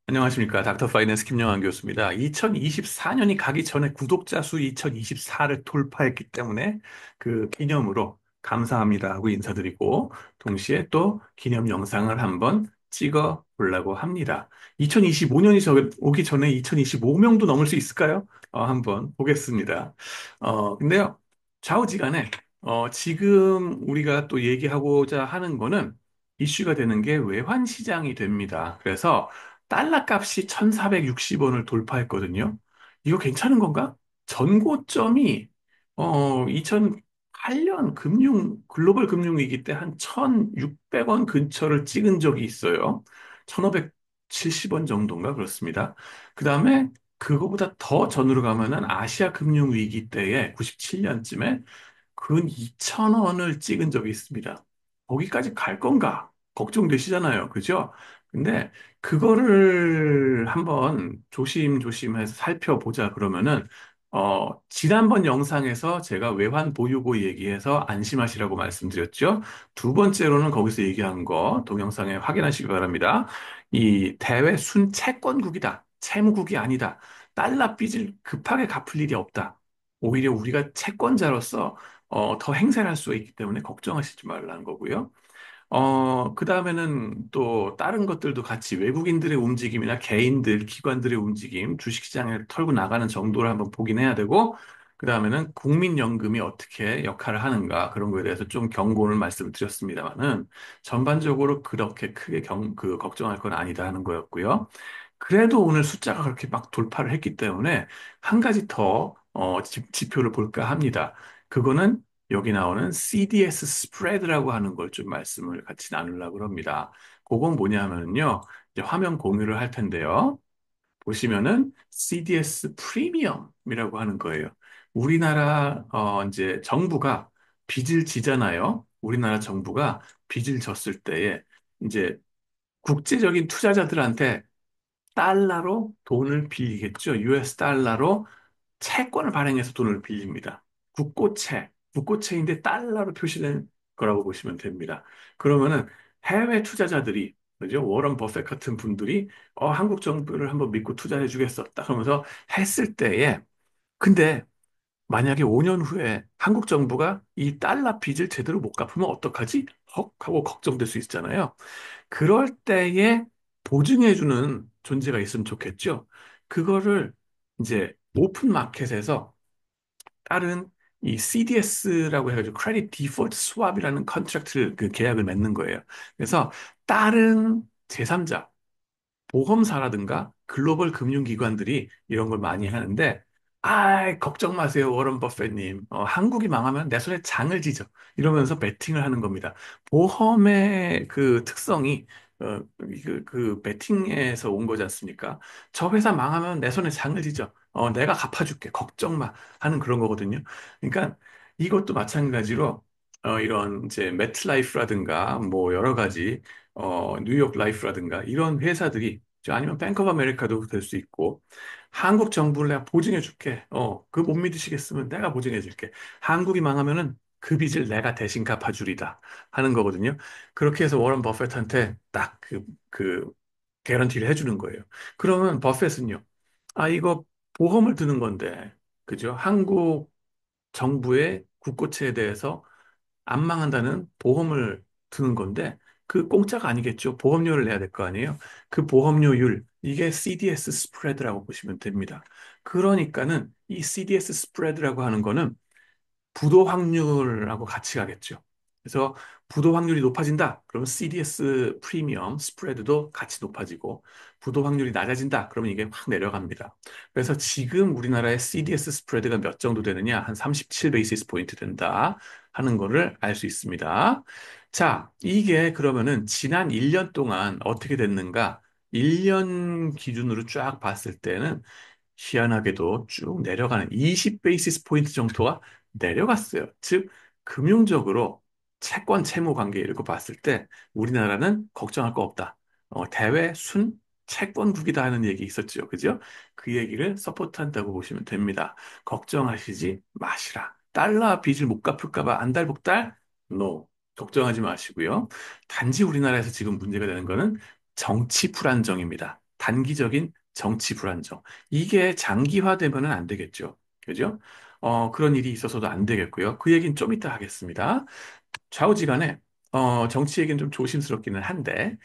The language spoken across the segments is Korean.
안녕하십니까. 닥터 파이낸스 김영환 교수입니다. 2024년이 가기 전에 구독자 수 2024를 돌파했기 때문에 그 기념으로 감사합니다 하고 인사드리고 동시에 또 기념 영상을 한번 찍어 보려고 합니다. 2025년이 오기 전에 2025명도 넘을 수 있을까요? 한번 보겠습니다. 근데요, 좌우지간에 지금 우리가 또 얘기하고자 하는 거는 이슈가 되는 게 외환 시장이 됩니다. 그래서 달러 값이 1,460원을 돌파했거든요. 이거 괜찮은 건가? 전고점이 2008년 글로벌 금융위기 때 한 1,600원 근처를 찍은 적이 있어요. 1,570원 정도인가 그렇습니다. 그 다음에 그거보다 더 전으로 가면은 아시아 금융위기 때에 97년쯤에 근 2,000원을 찍은 적이 있습니다. 거기까지 갈 건가? 걱정되시잖아요. 그죠? 근데 그거를 한번 조심조심해서 살펴보자 그러면은 지난번 영상에서 제가 외환 보유고 얘기해서 안심하시라고 말씀드렸죠. 두 번째로는 거기서 얘기한 거 동영상에 확인하시기 바랍니다. 이 대외 순채권국이다. 채무국이 아니다. 달러 빚을 급하게 갚을 일이 없다. 오히려 우리가 채권자로서 더 행세를 할 수가 있기 때문에 걱정하시지 말라는 거고요. 그 다음에는 또 다른 것들도 같이 외국인들의 움직임이나 개인들, 기관들의 움직임, 주식시장에 털고 나가는 정도를 한번 보긴 해야 되고, 그 다음에는 국민연금이 어떻게 역할을 하는가, 그런 거에 대해서 좀 경고를 말씀을 드렸습니다만은, 전반적으로 그렇게 크게 걱정할 건 아니다 하는 거였고요. 그래도 오늘 숫자가 그렇게 막 돌파를 했기 때문에 한 가지 더 지표를 볼까 합니다. 그거는 여기 나오는 CDS 스프레드라고 하는 걸 좀 말씀을 같이 나누려고 합니다. 그건 뭐냐면요. 이제 화면 공유를 할 텐데요. 보시면은 CDS 프리미엄이라고 하는 거예요. 우리나라 이제 정부가 빚을 지잖아요. 우리나라 정부가 빚을 졌을 때에 이제 국제적인 투자자들한테 달러로 돈을 빌리겠죠. US 달러로 채권을 발행해서 돈을 빌립니다. 국고채인데 달러로 표시된 거라고 보시면 됩니다. 그러면은 해외 투자자들이, 그죠? 워런 버핏 같은 분들이 한국 정부를 한번 믿고 투자해 주겠어. 딱 하면서 했을 때에 근데 만약에 5년 후에 한국 정부가 이 달러 빚을 제대로 못 갚으면 어떡하지? 헉 하고 걱정될 수 있잖아요. 그럴 때에 보증해주는 존재가 있으면 좋겠죠. 그거를 이제 오픈 마켓에서 다른 이 CDS라고 해가지고 크레딧 디폴트 스왑이라는 컨트랙트를 그 계약을 맺는 거예요. 그래서 다른 제3자 보험사라든가 글로벌 금융기관들이 이런 걸 많이 하는데, 걱정 마세요, 워런 버핏님. 한국이 망하면 내 손에 장을 지죠. 이러면서 베팅을 하는 겁니다. 보험의 그 특성이, 베팅에서 온 거지 않습니까? 저 회사 망하면 내 손에 장을 지죠. 내가 갚아줄게. 걱정 마. 하는 그런 거거든요. 그러니까 이것도 마찬가지로, 이런 이제 매트라이프라든가 뭐 여러 가지 뉴욕 라이프라든가 이런 회사들이 아니면 뱅크 오브 아메리카도 될 수 있고 한국 정부를 내가 보증해 줄게. 그 못 믿으시겠으면 내가 보증해 줄게. 한국이 망하면은 그 빚을 내가 대신 갚아주리다 하는 거거든요. 그렇게 해서 워런 버핏한테 딱 개런티를 해주는 거예요. 그러면 버핏은요. 이거 보험을 드는 건데, 그죠? 한국 정부의 국고채에 대해서 안 망한다는 보험을 드는 건데 그 공짜가 아니겠죠. 보험료를 내야 될 거 아니에요. 그 보험료율 이게 CDS 스프레드라고 보시면 됩니다. 그러니까는 이 CDS 스프레드라고 하는 거는 부도 확률하고 같이 가겠죠. 그래서 부도 확률이 높아진다. 그러면 CDS 프리미엄 스프레드도 같이 높아지고 부도 확률이 낮아진다. 그러면 이게 확 내려갑니다. 그래서 지금 우리나라의 CDS 스프레드가 몇 정도 되느냐? 한 37 베이시스 포인트 된다 하는 거를 알 수 있습니다. 자, 이게 그러면은 지난 1년 동안 어떻게 됐는가? 1년 기준으로 쫙 봤을 때는 희한하게도 쭉 내려가는 20 베이시스 포인트 정도가 내려갔어요. 즉, 금융적으로 채권 채무 관계 이렇게 봤을 때 우리나라는 걱정할 거 없다. 대외 순 채권국이다 하는 얘기 있었죠. 그죠? 그 얘기를 서포트한다고 보시면 됩니다. 걱정하시지 마시라. 달러 빚을 못 갚을까 봐 안달복달? No. 걱정하지 마시고요. 단지 우리나라에서 지금 문제가 되는 거는 정치 불안정입니다. 단기적인 정치 불안정. 이게 장기화되면은 안 되겠죠. 그죠? 그런 일이 있어서도 안 되겠고요. 그 얘기는 좀 이따 하겠습니다. 좌우지간에 정치 얘기는 좀 조심스럽기는 한데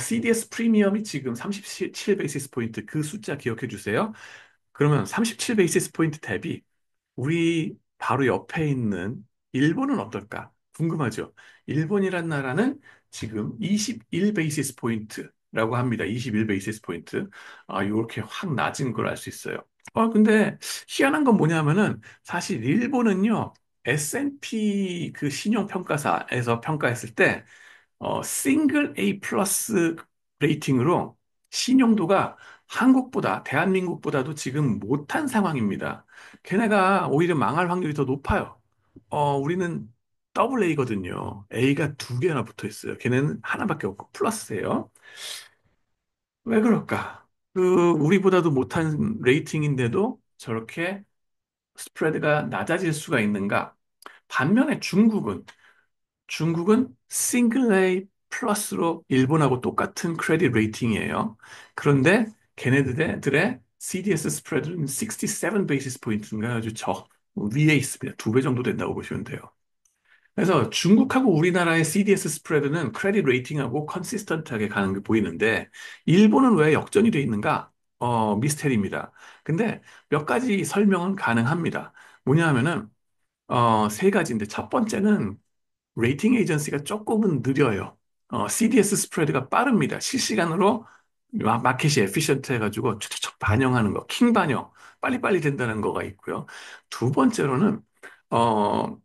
CDS 프리미엄이 지금 37 베이시스 포인트 그 숫자 기억해 주세요. 그러면 37 베이시스 포인트 대비 우리 바로 옆에 있는 일본은 어떨까? 궁금하죠? 일본이란 나라는 지금 21 베이시스 포인트라고 합니다. 21 베이시스 포인트. 이렇게 확 낮은 걸 알 수 있어요. 근데 희한한 건 뭐냐면은 사실 일본은요, S&P 그 신용평가사에서 평가했을 때 싱글 A 플러스 레이팅으로 신용도가 한국보다, 대한민국보다도 지금 못한 상황입니다. 걔네가 오히려 망할 확률이 더 높아요. 우리는 더블 A거든요. A가 두 개나 붙어 있어요. 걔네는 하나밖에 없고 플러스예요. 왜 그럴까? 우리보다도 못한 레이팅인데도 저렇게 스프레드가 낮아질 수가 있는가? 반면에 중국은 싱글 A 플러스로 일본하고 똑같은 크레딧 레이팅이에요. 그런데 걔네들의 CDS 스프레드는 67 베이시스 포인트인가 아주 저 위에 있습니다. 두 배 정도 된다고 보시면 돼요. 그래서 중국하고 우리나라의 CDS 스프레드는 크레딧 레이팅하고 컨시스턴트하게 가는 게 보이는데 일본은 왜 역전이 돼 있는가? 미스테리입니다. 근데 몇 가지 설명은 가능합니다. 뭐냐 하면은 세 가지인데 첫 번째는 레이팅 에이전시가 조금은 느려요. CDS 스프레드가 빠릅니다. 실시간으로 마켓이 에피션트 해가지고 촉촉 반영하는 거, 킹 반영, 빨리빨리 된다는 거가 있고요. 두 번째로는, 어,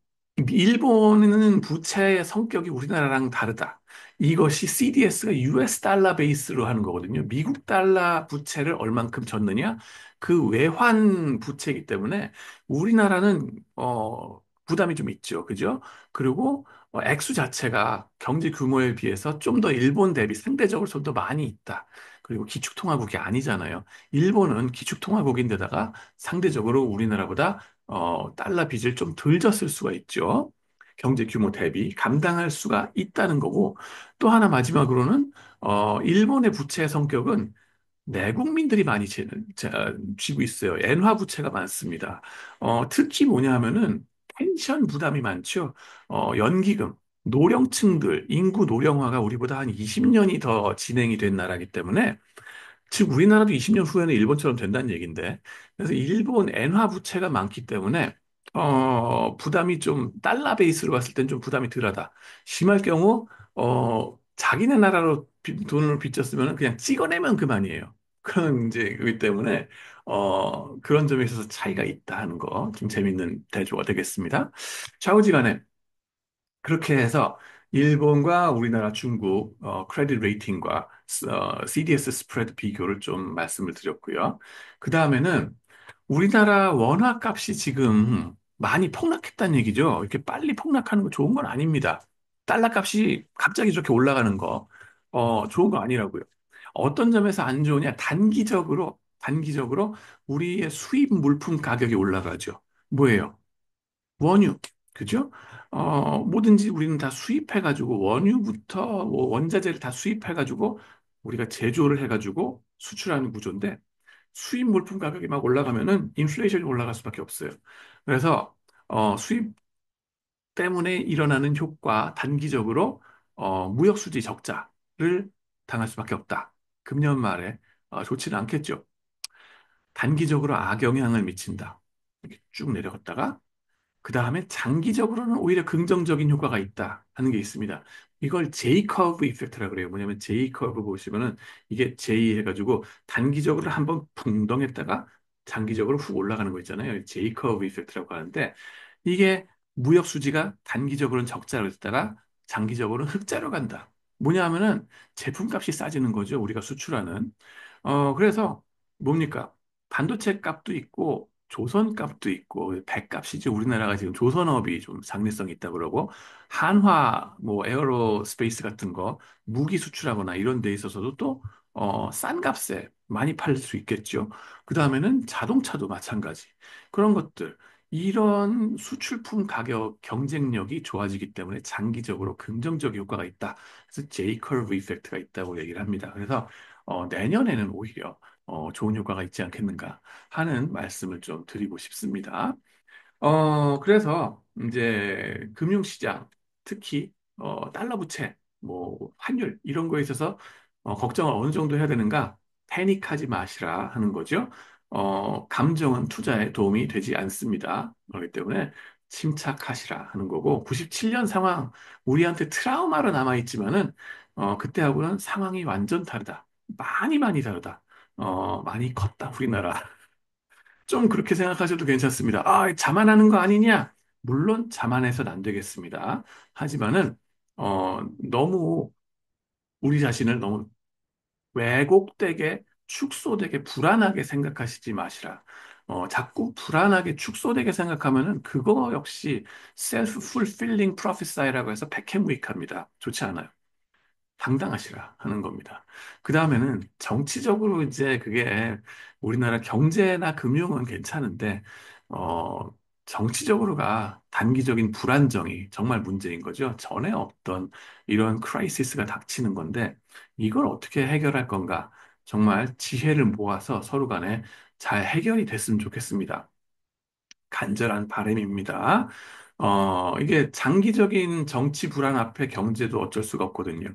일본은 부채의 성격이 우리나라랑 다르다. 이것이 CDS가 US 달러 베이스로 하는 거거든요. 미국 달러 부채를 얼만큼 졌느냐? 그 외환 부채이기 때문에 우리나라는, 부담이 좀 있죠. 그죠? 그리고 액수 자체가 경제 규모에 비해서 좀 더 일본 대비 상대적으로 좀 더 많이 있다. 그리고 기축통화국이 아니잖아요. 일본은 기축통화국인데다가 상대적으로 우리나라보다 달러 빚을 좀 덜 졌을 수가 있죠. 경제 규모 대비 감당할 수가 있다는 거고 또 하나 마지막으로는 일본의 부채의 성격은 내국민들이 많이 쥐고 있어요. 엔화 부채가 많습니다. 특히 뭐냐 하면은 펜션 부담이 많죠. 연기금, 노령층들, 인구 노령화가 우리보다 한 20년이 더 진행이 된 나라이기 때문에 즉 우리나라도 20년 후에는 일본처럼 된다는 얘기인데 그래서 일본 엔화 부채가 많기 때문에 부담이 좀 달러 베이스로 봤을 땐 좀 부담이 덜하다. 심할 경우 자기네 나라로 돈을 빚졌으면 그냥 찍어내면 그만이에요. 그런 이제 그렇기 때문에 그런 점에 있어서 차이가 있다 하는 거 좀 재밌는 대조가 되겠습니다. 좌우지간에 그렇게 해서 일본과 우리나라, 중국 크레딧 레이팅과 CDS 스프레드 비교를 좀 말씀을 드렸고요. 그 다음에는 우리나라 원화 값이 지금 많이 폭락했다는 얘기죠. 이렇게 빨리 폭락하는 거 좋은 건 아닙니다. 달러 값이 갑자기 저렇게 올라가는 거 좋은 거 아니라고요. 어떤 점에서 안 좋으냐? 단기적으로 우리의 수입 물품 가격이 올라가죠. 뭐예요? 원유, 그죠? 뭐든지 우리는 다 수입해가지고, 원유부터 뭐 원자재를 다 수입해가지고, 우리가 제조를 해가지고 수출하는 구조인데, 수입 물품 가격이 막 올라가면은 인플레이션이 올라갈 수밖에 없어요. 그래서, 수입 때문에 일어나는 효과, 단기적으로, 무역 수지 적자를 당할 수밖에 없다. 금년 말에, 좋지는 않겠죠. 단기적으로 악영향을 미친다. 이렇게 쭉 내려갔다가, 그 다음에 장기적으로는 오히려 긍정적인 효과가 있다 하는 게 있습니다. 이걸 J-커브 이펙트라고 그래요. 뭐냐면 J-커브 보시면은 이게 J 해가지고 단기적으로 한번 붕덩했다가 장기적으로 훅 올라가는 거 있잖아요. J-커브 이펙트라고 하는데 이게 무역 수지가 단기적으로는 적자로 있다가 장기적으로는 흑자로 간다. 뭐냐 하면은 제품값이 싸지는 거죠. 우리가 수출하는. 그래서 뭡니까? 반도체 값도 있고 조선 값도 있고 백값이죠. 우리나라가 지금 조선업이 좀 장래성이 있다 그러고 한화 뭐 에어로스페이스 같은 거 무기 수출하거나 이런 데 있어서도 또 싼 값에 많이 팔 수 있겠죠. 그 다음에는 자동차도 마찬가지. 그런 것들. 이런 수출품 가격 경쟁력이 좋아지기 때문에 장기적으로 긍정적 효과가 있다. 그래서 J-curve 이펙트가 있다고 얘기를 합니다. 그래서 내년에는 오히려 좋은 효과가 있지 않겠는가 하는 말씀을 좀 드리고 싶습니다. 그래서 이제 금융시장, 특히 달러 부채, 뭐 환율 이런 거에 있어서 걱정을 어느 정도 해야 되는가? 패닉하지 마시라 하는 거죠. 감정은 투자에 도움이 되지 않습니다. 그렇기 때문에 침착하시라 하는 거고, 97년 상황 우리한테 트라우마로 남아 있지만은 그때하고는 상황이 완전 다르다. 많이 많이 다르다. 많이 컸다, 우리나라. 좀 그렇게 생각하셔도 괜찮습니다. 아, 자만하는 거 아니냐? 물론 자만해서는 안 되겠습니다. 하지만은, 너무 우리 자신을 너무 왜곡되게, 축소되게, 불안하게 생각하시지 마시라. 자꾸 불안하게, 축소되게 생각하면은 그거 역시 self-fulfilling prophecy라고 해서 백해무익합니다. 좋지 않아요. 당당하시라 하는 겁니다. 그 다음에는 정치적으로 이제 그게 우리나라 경제나 금융은 괜찮은데, 어, 정치적으로가 단기적인 불안정이 정말 문제인 거죠. 전에 없던 이런 크라이시스가 닥치는 건데, 이걸 어떻게 해결할 건가? 정말 지혜를 모아서 서로 간에 잘 해결이 됐으면 좋겠습니다. 간절한 바람입니다. 이게 장기적인 정치 불안 앞에 경제도 어쩔 수가 없거든요.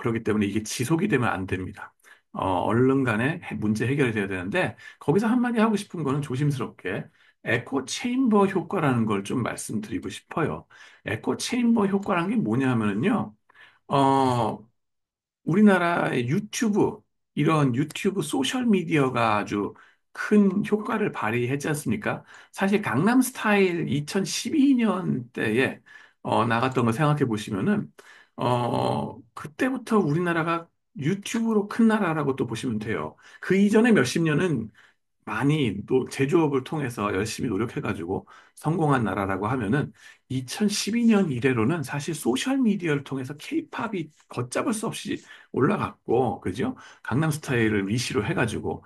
그렇기 때문에 이게 지속이 되면 안 됩니다. 얼른 간에 문제 해결이 돼야 되는데, 거기서 한마디 하고 싶은 거는 조심스럽게 에코 체인버 효과라는 걸 좀 말씀드리고 싶어요. 에코 체인버 효과라는 게 뭐냐면요, 어, 우리나라의 유튜브, 이런 유튜브 소셜미디어가 아주 큰 효과를 발휘했지 않습니까? 사실 강남 스타일 2012년 때에 나갔던 거 생각해 보시면은, 그때부터 우리나라가 유튜브로 큰 나라라고 또 보시면 돼요. 그 이전에 몇십 년은 많이 제조업을 통해서 열심히 노력해가지고 성공한 나라라고 하면은 2012년 이래로는 사실 소셜미디어를 통해서 케이팝이 걷잡을 수 없이 올라갔고, 그죠? 강남스타일을 이시로 해가지고,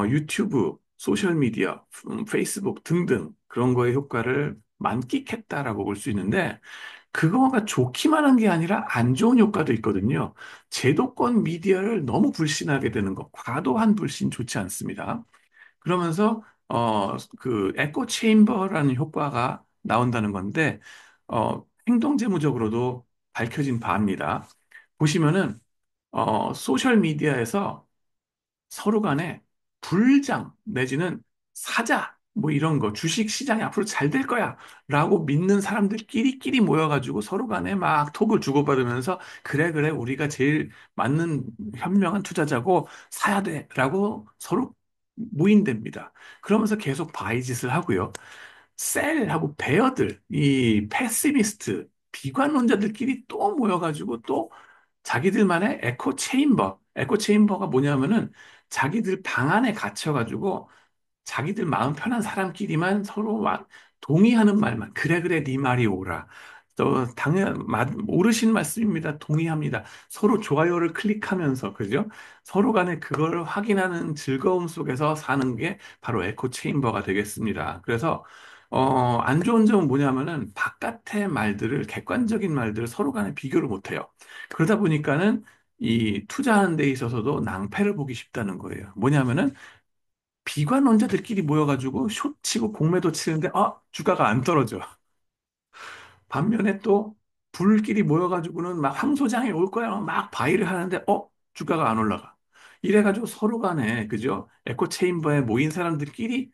유튜브, 소셜미디어, 페이스북 등등 그런 거의 효과를 만끽했다라고 볼 수 있는데, 그거가 좋기만 한 게 아니라 안 좋은 효과도 있거든요. 제도권 미디어를 너무 불신하게 되는 것, 과도한 불신 좋지 않습니다. 그러면서 그 에코 체인버라는 효과가 나온다는 건데 행동 재무적으로도 밝혀진 바입니다. 보시면은 소셜 미디어에서 서로 간에 불장 내지는 사자 뭐 이런 거 주식 시장이 앞으로 잘 될 거야 라고 믿는 사람들끼리끼리 모여가지고 서로 간에 막 톡을 주고받으면서 그래 그래 우리가 제일 맞는 현명한 투자자고 사야 돼 라고 서로 모인답니다. 그러면서 계속 바이짓을 하고요. 셀하고 베어들, 이 패시미스트, 비관론자들끼리 또 모여가지고 또 자기들만의 에코 체인버, 에코 체인버가 뭐냐면은 자기들 방 안에 갇혀가지고 자기들 마음 편한 사람끼리만 서로 막 동의하는 말만 그래 그래 네 말이 옳아. 또 옳으신 말씀입니다. 동의합니다. 서로 좋아요를 클릭하면서 그죠? 서로 간에 그걸 확인하는 즐거움 속에서 사는 게 바로 에코 체인버가 되겠습니다. 그래서 안 좋은 점은 뭐냐면은 바깥의 말들을 객관적인 말들을 서로 간에 비교를 못 해요. 그러다 보니까는 이 투자하는 데 있어서도 낭패를 보기 쉽다는 거예요. 뭐냐면은 비관론자들끼리 모여가지고 숏 치고 공매도 치는데 주가가 안 떨어져. 반면에 또 불끼리 모여가지고는 막 황소장이 올 거야 막 바이를 하는데 주가가 안 올라가. 이래가지고 서로 간에 그죠? 에코 체인버에 모인 사람들끼리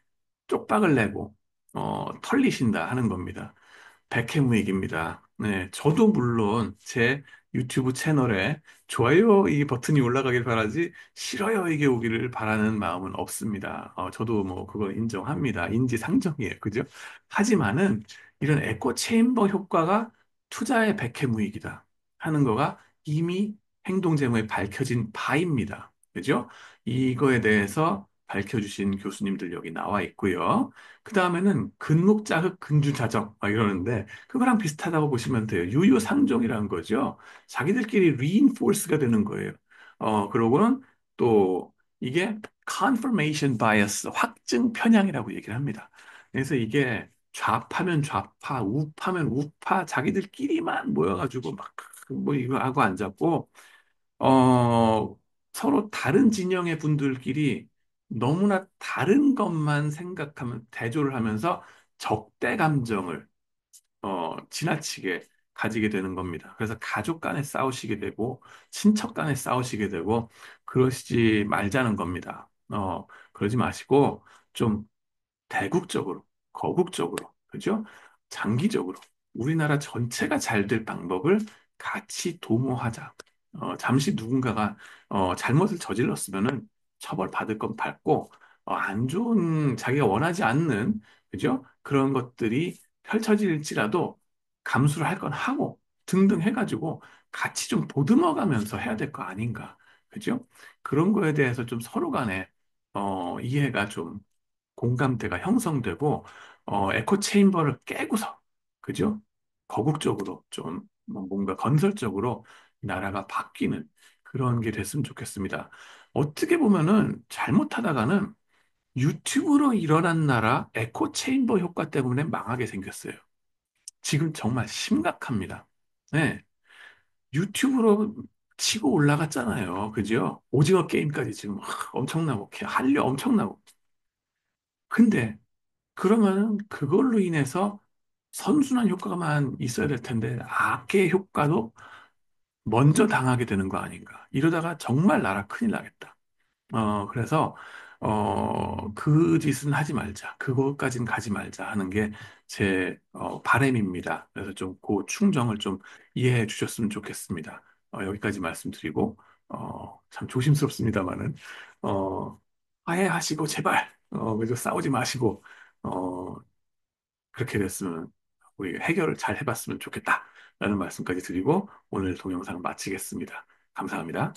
쪽박을 내고 털리신다 하는 겁니다. 백해무익입니다. 네, 저도 물론 제 유튜브 채널에 좋아요 이 버튼이 올라가길 바라지 싫어요 이게 오기를 바라는 마음은 없습니다. 저도 뭐 그거 인정합니다. 인지상정이에요. 그죠? 하지만은 이런 에코 체인버 효과가 투자의 백해무익이다 하는 거가 이미 행동제목에 밝혀진 바입니다. 그죠? 이거에 대해서 밝혀주신 교수님들 여기 나와 있고요. 그 다음에는 근묵자흑 근주자적 막 이러는데 그거랑 비슷하다고 보시면 돼요. 유유상종이라는 거죠. 자기들끼리 reinforce가 되는 거예요. 그러고는 또 이게 confirmation bias, 확증 편향이라고 얘기를 합니다. 그래서 이게 좌파면 좌파, 우파면 우파, 자기들끼리만 모여가지고 막 뭐 이거 하고 앉았고, 어, 서로 다른 진영의 분들끼리 너무나 다른 것만 생각하면 대조를 하면서 적대 감정을 지나치게 가지게 되는 겁니다. 그래서 가족 간에 싸우시게 되고, 친척 간에 싸우시게 되고, 그러시지 말자는 겁니다. 그러지 마시고, 좀 대국적으로, 거국적으로, 그죠? 장기적으로, 우리나라 전체가 잘 될 방법을 같이 도모하자. 잠시 누군가가, 잘못을 저질렀으면은 처벌받을 건 받고, 안 좋은, 자기가 원하지 않는, 그죠? 그런 것들이 펼쳐질지라도 감수를 할 건 하고, 등등 해가지고 같이 좀 보듬어 가면서 해야 될 거 아닌가. 그죠? 그런 거에 대해서 좀 서로 간에, 이해가 좀 공감대가 형성되고 에코 체인버를 깨고서 그죠? 거국적으로 좀 뭔가 건설적으로 나라가 바뀌는 그런 게 됐으면 좋겠습니다. 어떻게 보면은 잘못하다가는 유튜브로 일어난 나라 에코 체인버 효과 때문에 망하게 생겼어요. 지금 정말 심각합니다. 네. 유튜브로 치고 올라갔잖아요. 그죠? 오징어 게임까지 지금 엄청나고 한류 엄청나고. 근데 그러면 그걸로 인해서 선순환 효과만 있어야 될 텐데 악의 효과도 먼저 당하게 되는 거 아닌가. 이러다가 정말 나라 큰일 나겠다. 그래서 그 짓은 하지 말자. 그거까지는 가지 말자 하는 게 제 바람입니다. 그래서 좀 그 충정을 좀 이해해 주셨으면 좋겠습니다. 여기까지 말씀드리고 참 조심스럽습니다만은 화해하시고 제발 그래도 싸우지 마시고 어, 그렇게 됐으면 우리 해결을 잘 해봤으면 좋겠다라는 말씀까지 드리고 오늘 동영상 마치겠습니다. 감사합니다.